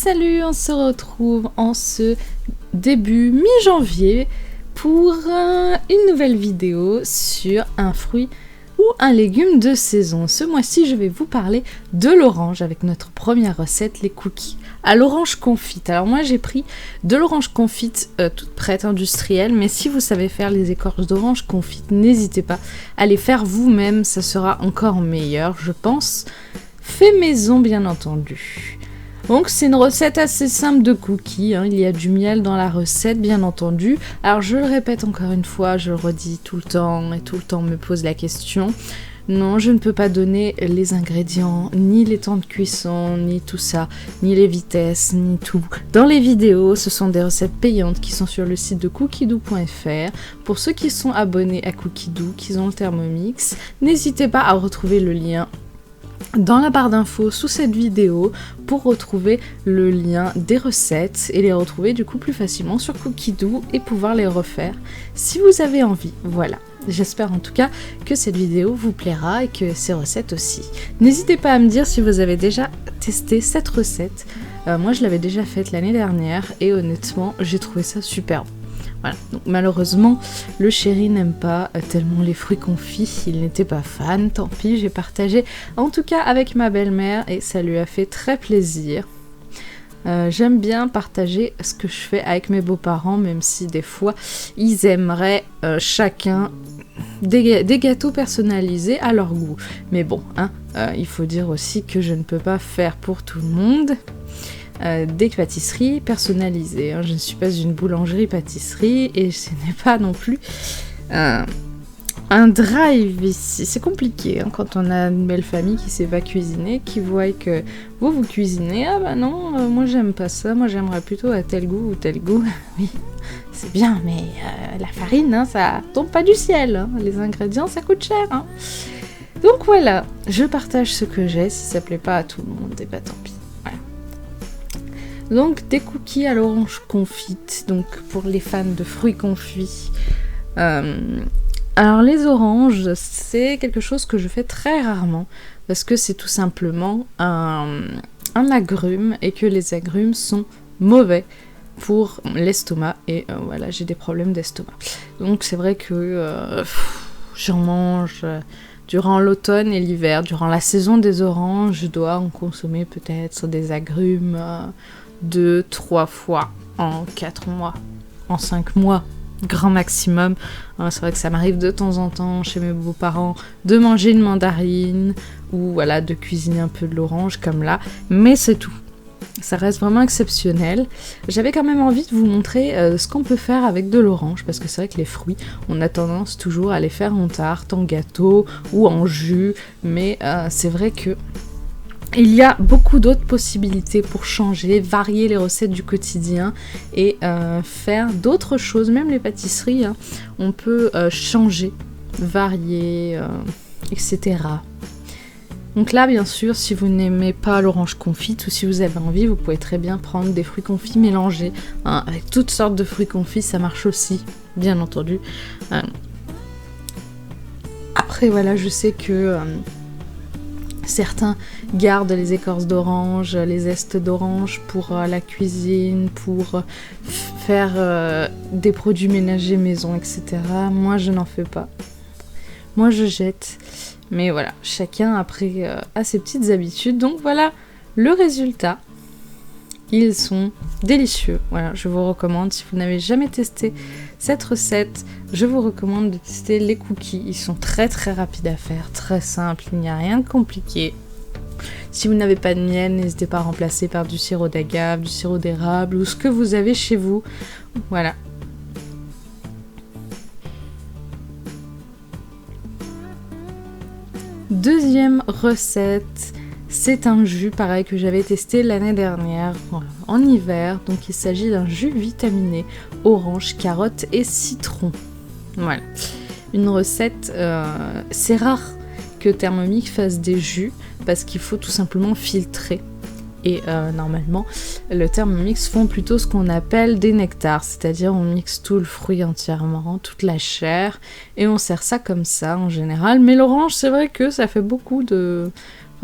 Salut, on se retrouve en ce début mi-janvier pour une nouvelle vidéo sur un fruit ou un légume de saison. Ce mois-ci, je vais vous parler de l'orange avec notre première recette, les cookies à l'orange confite. Alors moi, j'ai pris de l'orange confite toute prête, industrielle, mais si vous savez faire les écorces d'orange confite, n'hésitez pas à les faire vous-même, ça sera encore meilleur, je pense. Fait maison, bien entendu. Donc c'est une recette assez simple de cookies, il y a du miel dans la recette bien entendu. Alors je le répète encore une fois, je le redis tout le temps et tout le temps on me pose la question. Non, je ne peux pas donner les ingrédients, ni les temps de cuisson, ni tout ça, ni les vitesses, ni tout. Dans les vidéos, ce sont des recettes payantes qui sont sur le site de cookiedoo.fr. Pour ceux qui sont abonnés à Cookiedoo, qui ont le Thermomix, n'hésitez pas à retrouver le lien dans la barre d'infos sous cette vidéo pour retrouver le lien des recettes et les retrouver du coup plus facilement sur Cookiedoo et pouvoir les refaire si vous avez envie. Voilà, j'espère en tout cas que cette vidéo vous plaira et que ces recettes aussi. N'hésitez pas à me dire si vous avez déjà testé cette recette. Moi je l'avais déjà faite l'année dernière et honnêtement j'ai trouvé ça super bon. Voilà. Donc, malheureusement, le chéri n'aime pas tellement les fruits confits, il n'était pas fan, tant pis, j'ai partagé en tout cas avec ma belle-mère et ça lui a fait très plaisir. J'aime bien partager ce que je fais avec mes beaux-parents, même si des fois ils aimeraient chacun des gâteaux personnalisés à leur goût. Mais bon, il faut dire aussi que je ne peux pas faire pour tout le monde. Des pâtisseries personnalisées. Je ne suis pas une boulangerie-pâtisserie et ce n'est pas non plus un drive ici. C'est compliqué quand on a une belle famille qui sait pas cuisiner, qui voit que vous cuisinez. Ah bah non, moi j'aime pas ça, moi j'aimerais plutôt à tel goût ou tel goût. Oui, c'est bien, mais la farine, ça tombe pas du ciel. Les ingrédients, ça coûte cher. Donc voilà, je partage ce que j'ai. Si ça plaît pas à tout le monde, et bah tant pis. Donc des cookies à l'orange confite, donc pour les fans de fruits confits. Alors les oranges, c'est quelque chose que je fais très rarement, parce que c'est tout simplement un agrume, et que les agrumes sont mauvais pour l'estomac, et voilà, j'ai des problèmes d'estomac. Donc c'est vrai que j'en mange durant l'automne et l'hiver, durant la saison des oranges, je dois en consommer peut-être des agrumes 2-3 fois en 4 mois, en 5 mois, grand maximum. C'est vrai que ça m'arrive de temps en temps chez mes beaux-parents de manger une mandarine ou voilà, de cuisiner un peu de l'orange comme là, mais c'est tout. Ça reste vraiment exceptionnel. J'avais quand même envie de vous montrer ce qu'on peut faire avec de l'orange, parce que c'est vrai que les fruits, on a tendance toujours à les faire en tarte, en gâteau ou en jus, mais c'est vrai que il y a beaucoup d'autres possibilités pour changer, varier les recettes du quotidien et faire d'autres choses, même les pâtisseries, on peut changer, varier, etc. Donc là, bien sûr, si vous n'aimez pas l'orange confite ou si vous avez envie, vous pouvez très bien prendre des fruits confits mélangés. Avec toutes sortes de fruits confits, ça marche aussi, bien entendu. Après, voilà, je sais que certains gardent les écorces d'orange, les zestes d'orange pour la cuisine, pour faire des produits ménagers maison, etc. Moi, je n'en fais pas. Moi, je jette. Mais voilà, chacun après a ses petites habitudes. Donc voilà le résultat. Ils sont délicieux. Voilà, je vous recommande, si vous n'avez jamais testé cette recette, je vous recommande de tester les cookies. Ils sont très très rapides à faire, très simples, il n'y a rien de compliqué. Si vous n'avez pas de miel, n'hésitez pas à remplacer par du sirop d'agave, du sirop d'érable ou ce que vous avez chez vous. Voilà. Deuxième recette, c'est un jus pareil que j'avais testé l'année dernière en hiver. Donc il s'agit d'un jus vitaminé orange, carotte et citron. Voilà, une recette, c'est rare que Thermomix fasse des jus parce qu'il faut tout simplement filtrer. Et normalement, le Thermomix font plutôt ce qu'on appelle des nectars, c'est-à-dire on mixe tout le fruit entièrement, toute la chair, et on sert ça comme ça en général. Mais l'orange, c'est vrai que ça fait beaucoup de...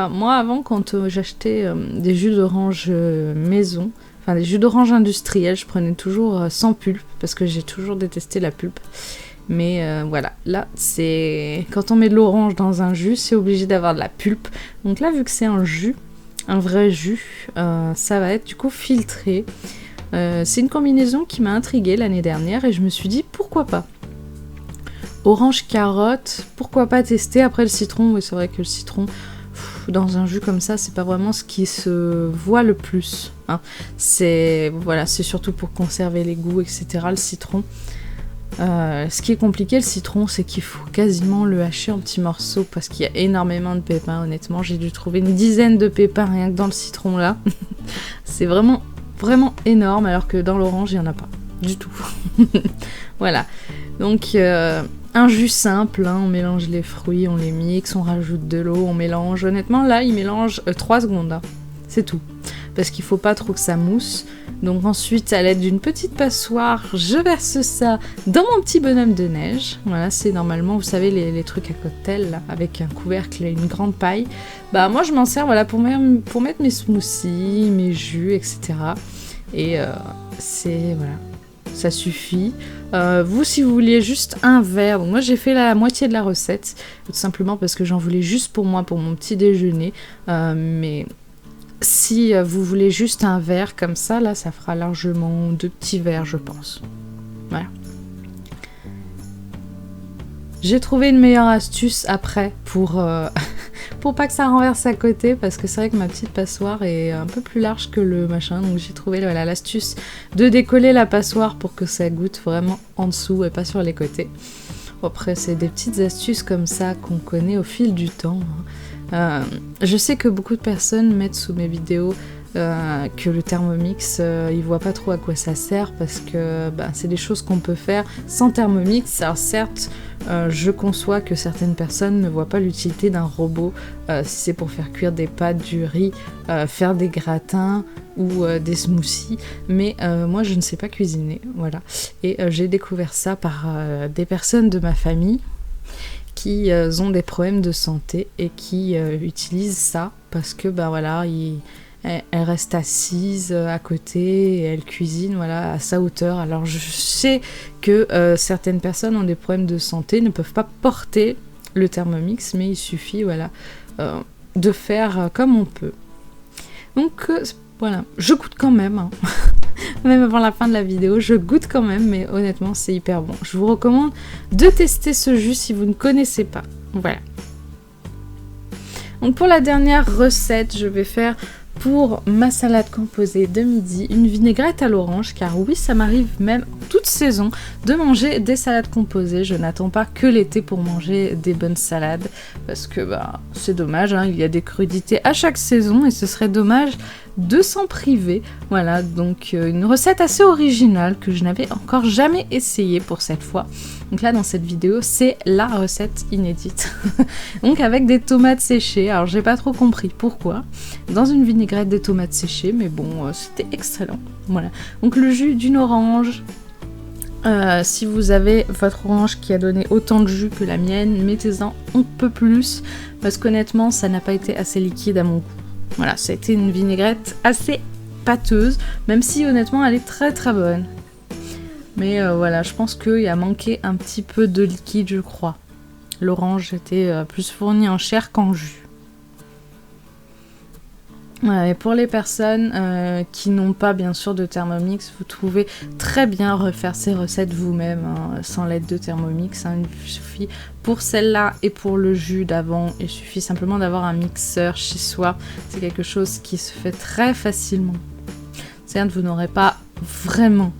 Enfin, moi, avant, quand j'achetais des jus d'orange maison, enfin des jus d'orange industriels, je prenais toujours sans pulpe, parce que j'ai toujours détesté la pulpe. Mais voilà, là, c'est... Quand on met de l'orange dans un jus, c'est obligé d'avoir de la pulpe. Donc là, vu que c'est un jus, un vrai jus, ça va être du coup filtré. C'est une combinaison qui m'a intriguée l'année dernière et je me suis dit, pourquoi pas ? Orange carotte, pourquoi pas tester après le citron. Oui, c'est vrai que le citron, dans un jus comme ça, c'est pas vraiment ce qui se voit le plus. Hein. C'est surtout pour conserver les goûts, etc. Le citron. Ce qui est compliqué, le citron, c'est qu'il faut quasiment le hacher en petits morceaux parce qu'il y a énormément de pépins. Honnêtement, j'ai dû trouver une dizaine de pépins rien que dans le citron là. C'est vraiment énorme, alors que dans l'orange, il n'y en a pas du tout. Voilà. Donc, un jus simple, hein, on mélange les fruits, on les mixe, on rajoute de l'eau, on mélange. Honnêtement, là, il mélange 3 secondes. Hein. C'est tout. Parce qu'il faut pas trop que ça mousse. Donc ensuite, à l'aide d'une petite passoire, je verse ça dans mon petit bonhomme de neige. Voilà, c'est normalement, vous savez, les trucs à cocktail, là, avec un couvercle et une grande paille. Bah moi, je m'en sers voilà, pour mettre mes smoothies, mes jus, etc. Et c'est... Voilà, ça suffit. Vous, si vous vouliez juste un verre, donc moi j'ai fait la moitié de la recette, tout simplement parce que j'en voulais juste pour moi, pour mon petit déjeuner. Mais... Si vous voulez juste un verre comme ça, là, ça fera largement 2 petits verres, je pense. Voilà. J'ai trouvé une meilleure astuce après pour pas que ça renverse à côté, parce que c'est vrai que ma petite passoire est un peu plus large que le machin, donc j'ai trouvé voilà, l'astuce de décoller la passoire pour que ça goûte vraiment en dessous et pas sur les côtés. Après, c'est des petites astuces comme ça qu'on connaît au fil du temps. Je sais que beaucoup de personnes mettent sous mes vidéos que le Thermomix, ils voient pas trop à quoi ça sert parce que c'est des choses qu'on peut faire sans Thermomix. Alors certes, je conçois que certaines personnes ne voient pas l'utilité d'un robot si c'est pour faire cuire des pâtes, du riz, faire des gratins ou des smoothies, mais moi je ne sais pas cuisiner, voilà. Et j'ai découvert ça par des personnes de ma famille qui ont des problèmes de santé et qui utilisent ça parce que voilà, elle reste assise à côté et elle cuisine voilà, à sa hauteur. Alors je sais que certaines personnes ont des problèmes de santé, ne peuvent pas porter le Thermomix, mais il suffit voilà, de faire comme on peut. Donc voilà, je goûte quand même, hein. Même avant la fin de la vidéo, je goûte quand même, mais honnêtement c'est hyper bon. Je vous recommande de tester ce jus si vous ne connaissez pas. Voilà. Donc pour la dernière recette, je vais faire pour ma salade composée de midi une vinaigrette à l'orange, car oui, ça m'arrive même toute saison de manger des salades composées. Je n'attends pas que l'été pour manger des bonnes salades, parce que c'est dommage, hein, il y a des crudités à chaque saison et ce serait dommage de s'en priver. Voilà, donc une recette assez originale que je n'avais encore jamais essayée pour cette fois. Donc là, dans cette vidéo, c'est la recette inédite. Donc avec des tomates séchées. Alors j'ai pas trop compris pourquoi. Dans une vinaigrette des tomates séchées, mais bon, c'était excellent. Voilà. Donc le jus d'une orange. Si vous avez votre orange qui a donné autant de jus que la mienne, mettez-en un peu plus. Parce qu'honnêtement, ça n'a pas été assez liquide à mon goût. Voilà, ça a été une vinaigrette assez pâteuse, même si honnêtement elle est très très bonne. Mais voilà, je pense qu'il a manqué un petit peu de liquide, je crois. L'orange était plus fournie en chair qu'en jus. Voilà, et pour les personnes qui n'ont pas bien sûr de Thermomix, vous pouvez très bien refaire ces recettes vous-même, hein, sans l'aide de Thermomix. Hein, il suffit pour celle-là et pour le jus d'avant, il suffit simplement d'avoir un mixeur chez soi. C'est quelque chose qui se fait très facilement. Certes, vous n'aurez pas vraiment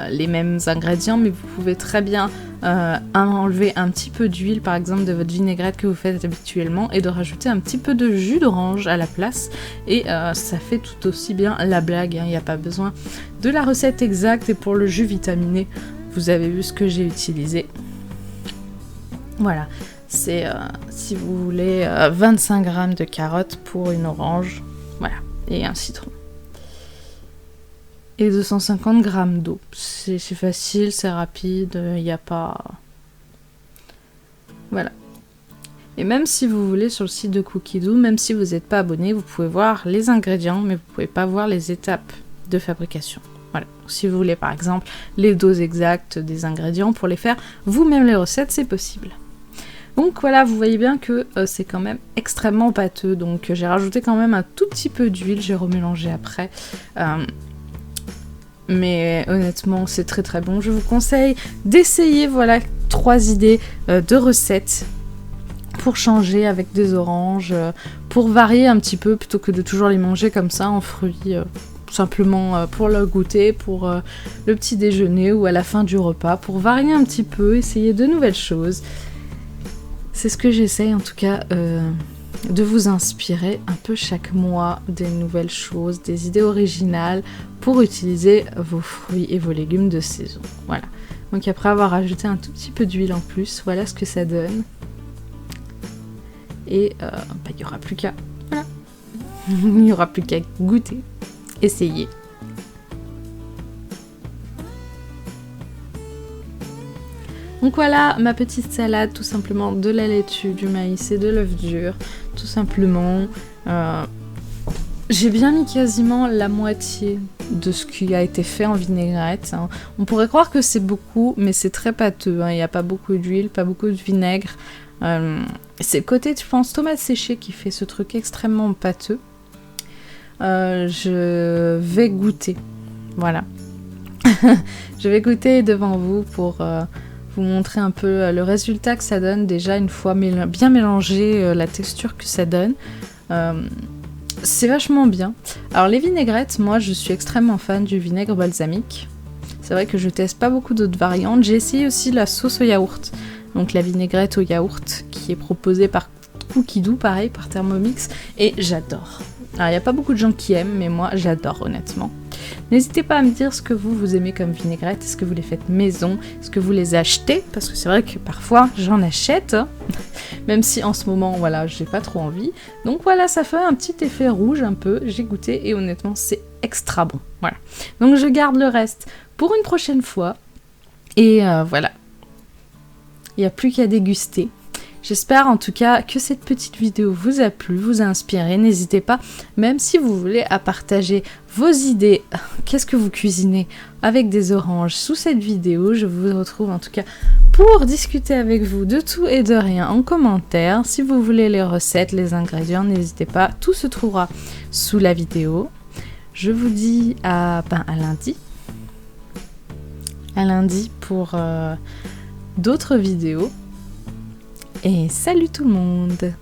les mêmes ingrédients, mais vous pouvez très bien enlever un petit peu d'huile par exemple de votre vinaigrette que vous faites habituellement et de rajouter un petit peu de jus d'orange à la place et ça fait tout aussi bien la blague, hein. Il n'y a pas besoin de la recette exacte. Et pour le jus vitaminé, vous avez vu ce que j'ai utilisé. Voilà, c'est si vous voulez 25 g de carottes pour une orange, voilà, et un citron. Et 250 g d'eau. C'est facile, c'est rapide, il n'y a pas... Voilà. Et même si vous voulez sur le site de Cookidoo, même si vous n'êtes pas abonné, vous pouvez voir les ingrédients, mais vous ne pouvez pas voir les étapes de fabrication. Voilà. Si vous voulez par exemple les doses exactes des ingrédients pour les faire vous-même les recettes, c'est possible. Donc voilà, vous voyez bien que c'est quand même extrêmement pâteux. Donc j'ai rajouté quand même un tout petit peu d'huile, j'ai remélangé après. Mais honnêtement, c'est très très bon. Je vous conseille d'essayer, voilà, 3 idées de recettes pour changer avec des oranges, pour varier un petit peu plutôt que de toujours les manger comme ça en fruits. Simplement pour le goûter, pour le petit déjeuner ou à la fin du repas, pour varier un petit peu, essayer de nouvelles choses. C'est ce que j'essaye en tout cas de vous inspirer un peu chaque mois des nouvelles choses, des idées originales pour utiliser vos fruits et vos légumes de saison. Voilà. Donc après avoir ajouté un tout petit peu d'huile en plus, voilà ce que ça donne. Et il n'y aura plus qu'à... Voilà. Il n'y aura plus qu'à goûter. Essayez. Donc voilà ma petite salade, tout simplement de la laitue, du maïs et de l'œuf dur, tout simplement. J'ai bien mis quasiment la moitié de ce qui a été fait en vinaigrette. Hein. On pourrait croire que c'est beaucoup, mais c'est très pâteux. Hein. Il n'y a pas beaucoup d'huile, pas beaucoup de vinaigre. C'est le côté, je pense, tomate séchée qui fait ce truc extrêmement pâteux. Je vais goûter. Voilà. Je vais goûter devant vous pour vous montrer un peu le résultat que ça donne. Déjà, une fois bien mélangé, la texture que ça donne. C'est vachement bien. Alors, les vinaigrettes, moi, je suis extrêmement fan du vinaigre balsamique. C'est vrai que je teste pas beaucoup d'autres variantes. J'ai essayé aussi la sauce au yaourt. Donc, la vinaigrette au yaourt qui est proposée par Cookidoo, pareil, par Thermomix. Et j'adore. Alors, il n'y a pas beaucoup de gens qui aiment, mais moi, j'adore, honnêtement. N'hésitez pas à me dire ce que vous aimez comme vinaigrette. Est-ce que vous les faites maison? Est-ce que vous les achetez? Parce que c'est vrai que parfois, j'en achète. Même si en ce moment, voilà, j'ai pas trop envie. Donc voilà, ça fait un petit effet rouge un peu. J'ai goûté et honnêtement, c'est extra bon. Voilà. Donc je garde le reste pour une prochaine fois. Et voilà. Il n'y a plus qu'à déguster. J'espère en tout cas que cette petite vidéo vous a plu, vous a inspiré. N'hésitez pas, même si vous voulez, à partager vos idées. Qu'est-ce que vous cuisinez avec des oranges sous cette vidéo? Je vous retrouve en tout cas pour discuter avec vous de tout et de rien en commentaire. Si vous voulez les recettes, les ingrédients, n'hésitez pas. Tout se trouvera sous la vidéo. Je vous dis à lundi. À lundi pour d'autres vidéos. Et salut tout le monde!